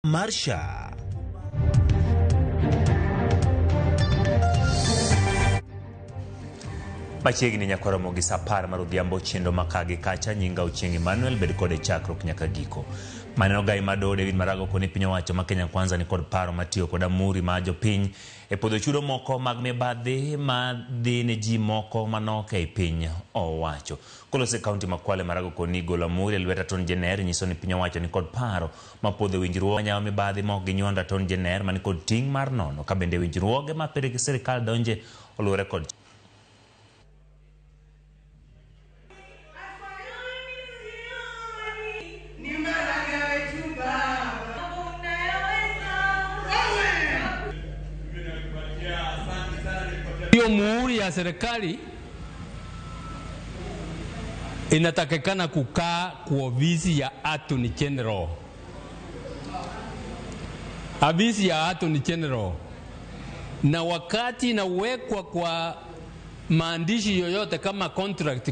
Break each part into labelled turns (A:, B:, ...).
A: Marsha. Machiegni nyakoromo gi sapar mar odhiambo chendo makagi kacha nyinga Ochieng Emmanuel bed kode chakruok nyaka giko. Maneno gai mado David Marago koni piny owacho ma Kenya Kwanza ni kod paro matiyo kod amuri ma jopiny e podho chudo moko mag mibadhi ma dhi ne ji moko manok e piny owacho. Kolose kaunti ma Kwale, Marago koni golo amuri e lwet Attorney General nyiso ni piny owacho ni kod paro ma podho winjruok nyawo mibadhi mok gi nywando Attorney General mani kod ting' mar nono ka bende winjruoge ma pere gi sirikal donje oluwore kod
B: hiyo muhuri ya serikali inatakikana kukaa kwa ofisi ya Attorney General. Ofisi ya Attorney General. Na wakati inawekwa kwa maandishi yoyote kama contract,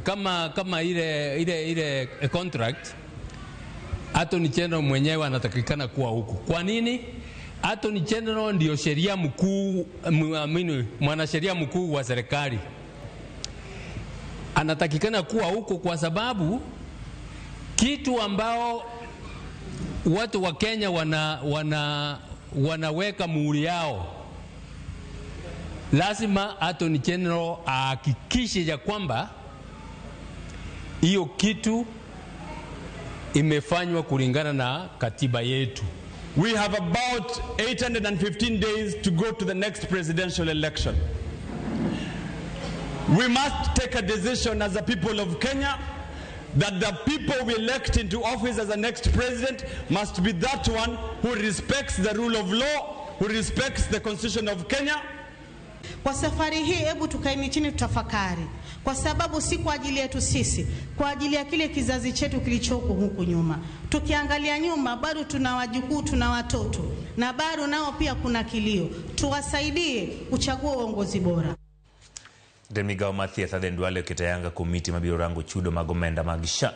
B: kama ile contract, Attorney General mwenyewe anatakikana kuwa huko. Kwa nini? Attorney General ndio sheria mkuu, mwanasheria mkuu wa serikali. Anatakikana kuwa huko kwa sababu kitu ambao watu wa Kenya wanaweka muhuri yao, lazima Attorney General ahakikishe ya kwamba hiyo kitu imefanywa kulingana na katiba yetu.
C: We have about 815 days to go to the next presidential election. We must take a decision as a people of Kenya that the people we elect into office as the next president must be that one who respects the rule of law, who respects the constitution of Kenya.
D: Kwa safari hii hebu tukaeni chini tutafakari, kwa sababu si kwa ajili yetu sisi, kwa ajili ya kile kizazi chetu kilichoko huku nyuma. Tukiangalia nyuma bado tuna wajukuu, tuna watoto na bado nao pia kuna kilio. Tuwasaidie kuchagua uongozi bora.
A: Demigawo Mathieth adendwale kitayanga komiti mabiro rango chudo mag omenda mag SHA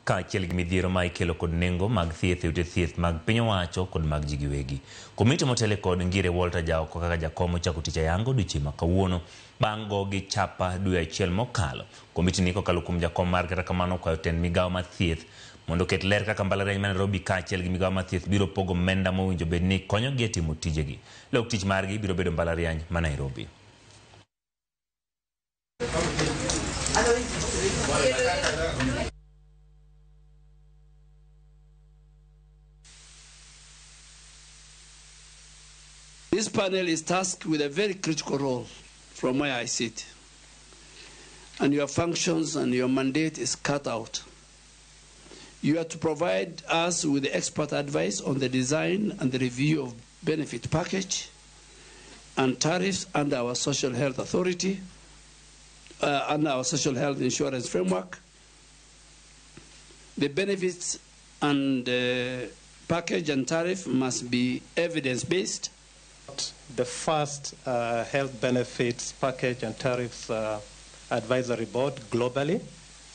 A: ka achiel gi midhiero ma ikelo kod nengo mag thieth e ute thieth mag piny owacho kod mag ji giwegi. Komiti motele kod Ngire Walter Jaoko kaka jakom ochako tich ayango odiochieng' ma kawuono bang' go gi chapa dwe achiel mokalo. Komiti ni kokalo kuom jakom mar kata kamano kwayo tend migawo Mathieth mondo ket ler kaka mbalariany ma Nairobi ka achiel gi migawo Mathieth biro pogo omenda mowinjo bed ni konyogi e timo tijegi. Lok tich margi biro bedo mbalariany ma Nairobi.
E: This panel is tasked with a very critical role from where I sit. And your functions and your mandate is cut out. You are to provide us with expert advice on the design and the review of benefit package and tariffs under our social health authority, under our social health insurance framework. The benefits and package and tariff must be evidence-based.
F: The first health benefits package and tariffs advisory board globally.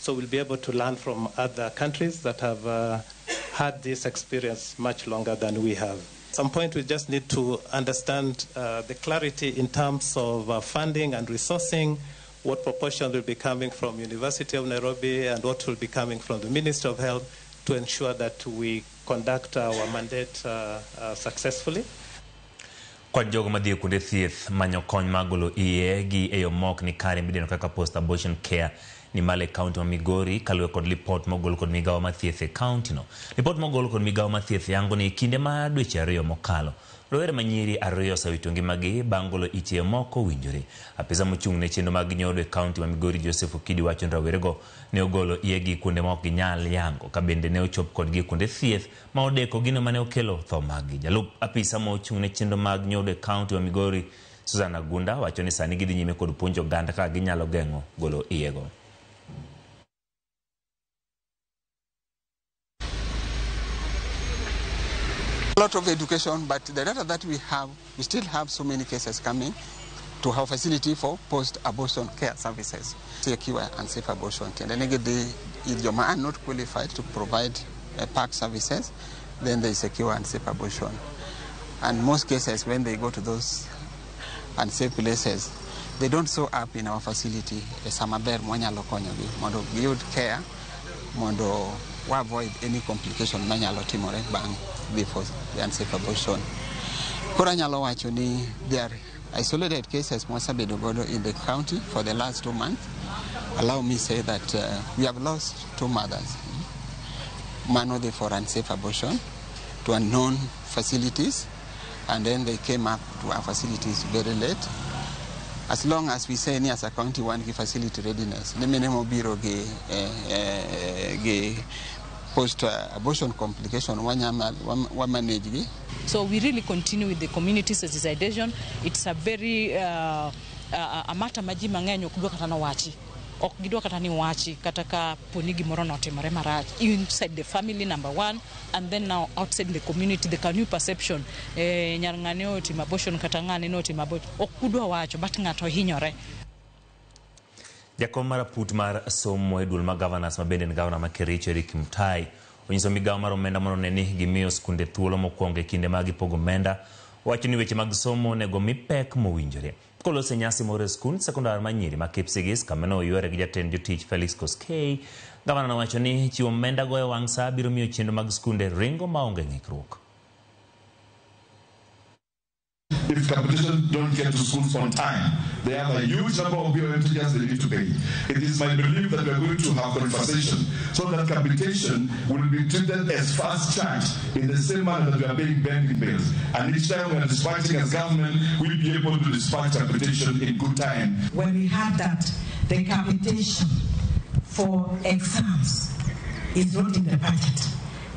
F: So we'll be able to learn from other countries that have had this experience much longer than we have. At some point we just need to understand the clarity in terms of funding and resourcing, what proportion will be coming from University of Nairobi and what will be coming from the Ministry of Health to ensure that we conduct our mandate successfully.
A: Kwa jogo madhiyo kunde thieth manyo kony magolo iye gi eyo mok ni kare mideno kaka post abortion care ni Male County wa Migori kaluwe kod report mogolo kod migawo Mathieth e county no. Report mogolo kod migawo Mathieth yango ni kinde ma dweche ariyo mokalo. Rowere manyiri ariyo osewito ngimagi bang' golo iche moko winjore. Apisa mochung' ne chenro mag nyodo e county wa Migori Joseph Okidi wacho ni rawerego ne ogolo iyegi kuonde ma ok ginyal yango ka bende ne ochop kodgi kuonde thieth ma odeko gino mane okelo tho maggi. Jalup apisa mochung' ne chenro mag nyodo e county wa Migori Susan Agunda wacho ni sani gidhi nyime kod puonjo oganda ka ginyalo geng'o golo iyego.
G: A lot of education, but the data that we have, we still have so many cases coming to have facility for post-abortion care services, secure and safe abortion care. If you are not qualified to provide PAC services, then they secure unsafe abortion. And most cases, when they go to those unsafe places, they don't show up in our facility. Samaber mwanyalo konyogi mondo giyud care, mondo we avoid any complication manyalo timore bang before the unsafe abortion. Kora nyalo wacho ni there are isolated cases mwasabedo godo in the county for the last 2 months. Allow me say that we have lost 2 mothers, manually for unsafe abortion, to unknown facilities, and then they came up to our facilities very late. As long as we say as a county one facility readiness, the minimum bureau post-abortion complication one manage.
H: So we really continue with the community sensitization. It's a very a matter maji mangenyo kudwa katana wachi. Ok gidwa katani wachi kataka ponigi morono temore marach inside the family number one, and then now outside the community the new perception nyarngane oti abortion katangane no oti abortion ok kudwa wacho but ngato hinyore.
A: Jakom mar put mar somo e dul ma governors mabende ni governor ma Kericho Erick Mutai onyiso migawo mar omenda mondo ne ni gimiyo skunde thuolo mokwongo e kinde mag pogo omenda. Wacho ni weche mag somo nego mi pek mowinjore. Kolose nyasi moro skund sekondar manyiri ma Kipsigis kamano oyuore gi jatend jotich Felix Koskei. Gavana wacho ni chiwo omenda go e wang' sa biro miyo chenro mag skunde ringo maonge ng'ikruok.
I: If competition don't get to schools on time, they have a huge number of teachers they need to pay. It is my belief that we are going to have conversation so that capitation will be treated as fast charge in the same manner that we are paying banking bills. And each time we are dispatching as government, we'll be able to dispatch capitation in good time.
J: When we had that, the capitation for exams is not in the budget.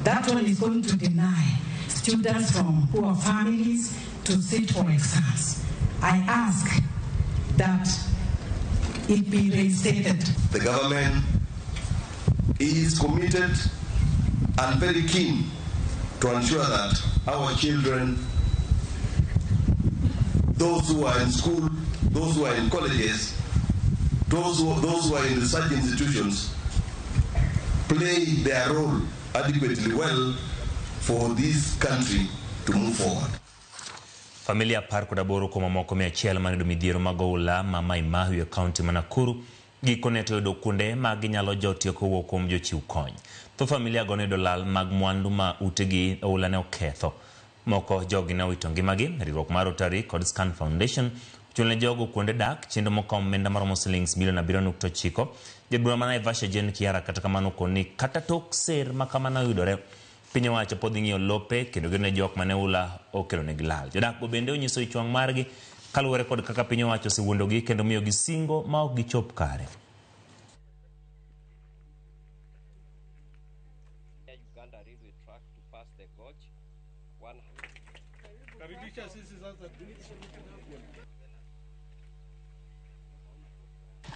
J: That one is going to deny students from poor families to sit for exams. I ask that it be reinstated.
K: The government is committed and very keen to ensure that our children, those who are in school, those who are in colleges, those who are in research institutions, play their role adequately well for this country to move forward.
A: Familia par kod aboro kuom mamoko 100 manido midhiero mag oula ma Mai Mahiu e kaunti ma Nakuru gikone to yudo kuonde ma ginyalo jotio kowuok kuom jochiw kony. Tho familia go ne yudo lal mag mwandu ma utegi oula ne oketho. Moko jogi ne owito ngimagi. Riwruok mar Rotary kod Scan Foundation chulne jogo kuonde dak chendo moko omenda maromo shillings milion 7.9. Jadbura ma Naivasha Jane Kiara kata kamano koni kata tok ser ma kamano yudore. Piny owacho pod ng'iyo lope kendo gine jok mane ula okelo ne gilal. Jodak go bende onyiso ichwang' margi kaluwore kod kaka piny owacho osewuondogi kendo miyo gi singo ma ok gichop kare.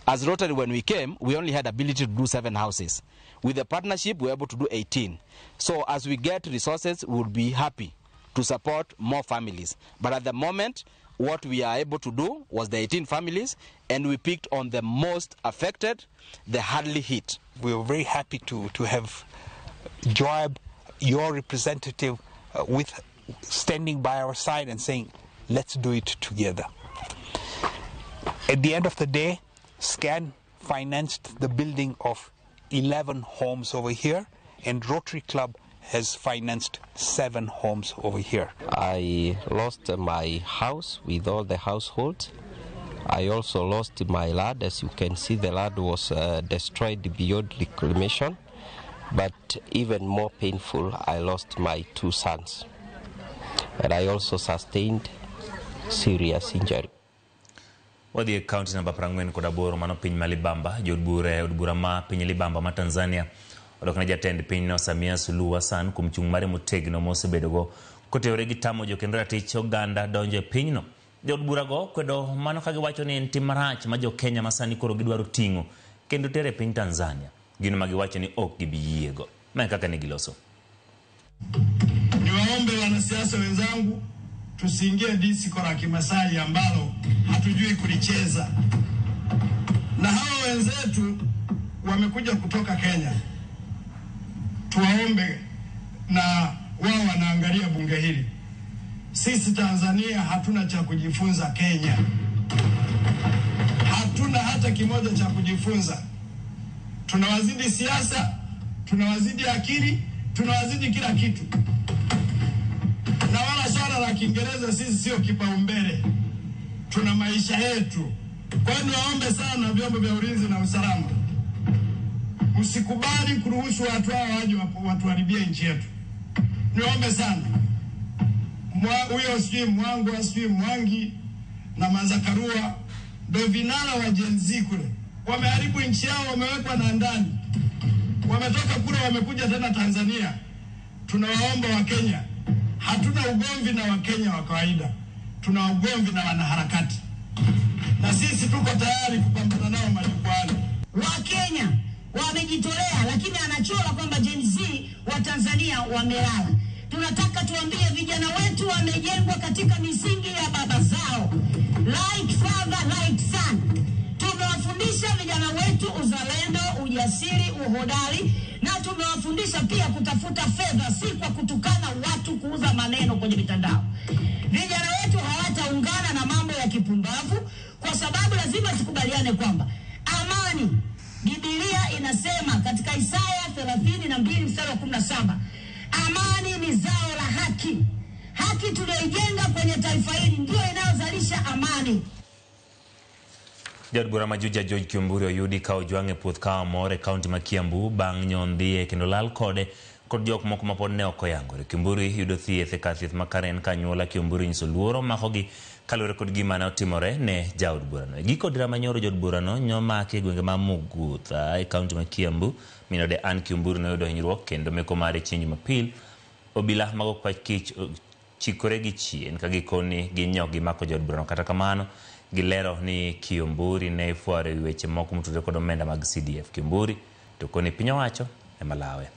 L: As Rotary, when we came, we only had ability to do 7 houses. With the partnership, we were able to do 18. So as we get resources, we will be happy to support more families. But at the moment, what we are able to do was the 18 families, and we picked on the most affected, the hardly hit.
M: We were very happy to have Joab, your representative, with standing by our side and saying, let's do it together. At the end of the day, SCAN financed the building of 11 homes over here, and Rotary Club has financed 7 homes over here.
N: I lost my house with all the households. I also lost my land. As you can see, the land was destroyed beyond reclamation. But even more painful, I lost my 2 sons. And I also sustained serious injury.
A: Wadhi county number 48 mano piny ma Libamba, jod bura ma piny Libamba ma Tanzania odokna jatend piny no Samia Suluhu Hassan kuom chung' mare motegno mosebedogo koteore gi tamo jokendo ratich oganda donjo e pinyno. Jod bura go kwedo mano ka giwacho ni en tim marach ma jo Kenya masani koro gidwaro ting'o kendo tere piny Tanzania. Gino ma giwacho ni ok gibiyiego. Ma kaka ne giloso.
O: Niwaombe wanasiasa wenzangu tusiingie disiko la Kimasai ambalo hatujui kulicheza. Na hawa wenzetu wamekuja kutoka Kenya. Tuwaombe na wao wanaangalia bunge hili. Sisi Tanzania hatuna cha kujifunza Kenya. Hatuna hata kimoja cha kujifunza. Tunawazidi siasa, tunawazidi akili, tunawazidi kila kitu. Na wala swala la Kiingereza sisi sio kipaumbele. Tuna maisha yetu. Kwa hiyo niwaombe sana vyombo vya ulinzi na usalama, msikubali kuruhusu watu hao waje watuharibie nchi yetu. Niwaombe sana. Huyo sijui Mwangu, sijui Mwangi na Manzakarua ndio vinara wa Gen Z kule. Wameharibu nchi yao, wamewekwa na ndani. Wametoka kule wamekuja tena Tanzania. Tunawaomba wa Kenya, hatuna ugomvi na Wakenya wa kawaida. Tuna ugomvi na wanaharakati. Na sisi tuko tayari kupambana nao majukwani.
P: Wakenya wamejitolea, lakini anachora kwamba Gen Z wa Tanzania wamelala. Tunataka tuambie vijana wetu wamejengwa katika misingi ya baba zao. Like father, like son. Tumewafundisha vijana wetu uzalendo, ujasiri, uhodari, na tumewafundisha pia kutafuta fedha, si kwa kutukana watu, kuuza maneno kwenye mitandao. Vijana wetu hawataungana na mambo ya kipumbavu, kwa sababu lazima tukubaliane kwamba amani, Biblia inasema katika Isaya 32:17, amani ni zao la haki. Haki tuliyoijenga kwenye taifa hili ndio inayozalisha amani.
A: Jod bura majuja George Kiumburi oyudi ka ojwang'e puoth kahawa moro e kaunti ma Kiambu bang' nyondhie kendo lal kode kod jok moko ma pod ne ok oyangore. Kiumburi yudo thieth e kar thieth ma Karen ka anyuola Kiumburi nyiso luoro makogi kaluwore kod gima ne otimore ne jaod burano. E giko dira manyoro jod burano nyomaki e gwenge ma Mugutha e kaunti ma Kiambu. Minode Ann Kiumburi noyudo hinyruok kendo meko mare chieng' Jumapil. Obila mag Okwach Kich chikore gi chien ka gikoni ginyok gimako jod burano. Kata kamano gilero ni Kiumburi ne ifuare weche moko motudore kod omenda mag CDF. Kiumburi to koni piny owacho e malawe.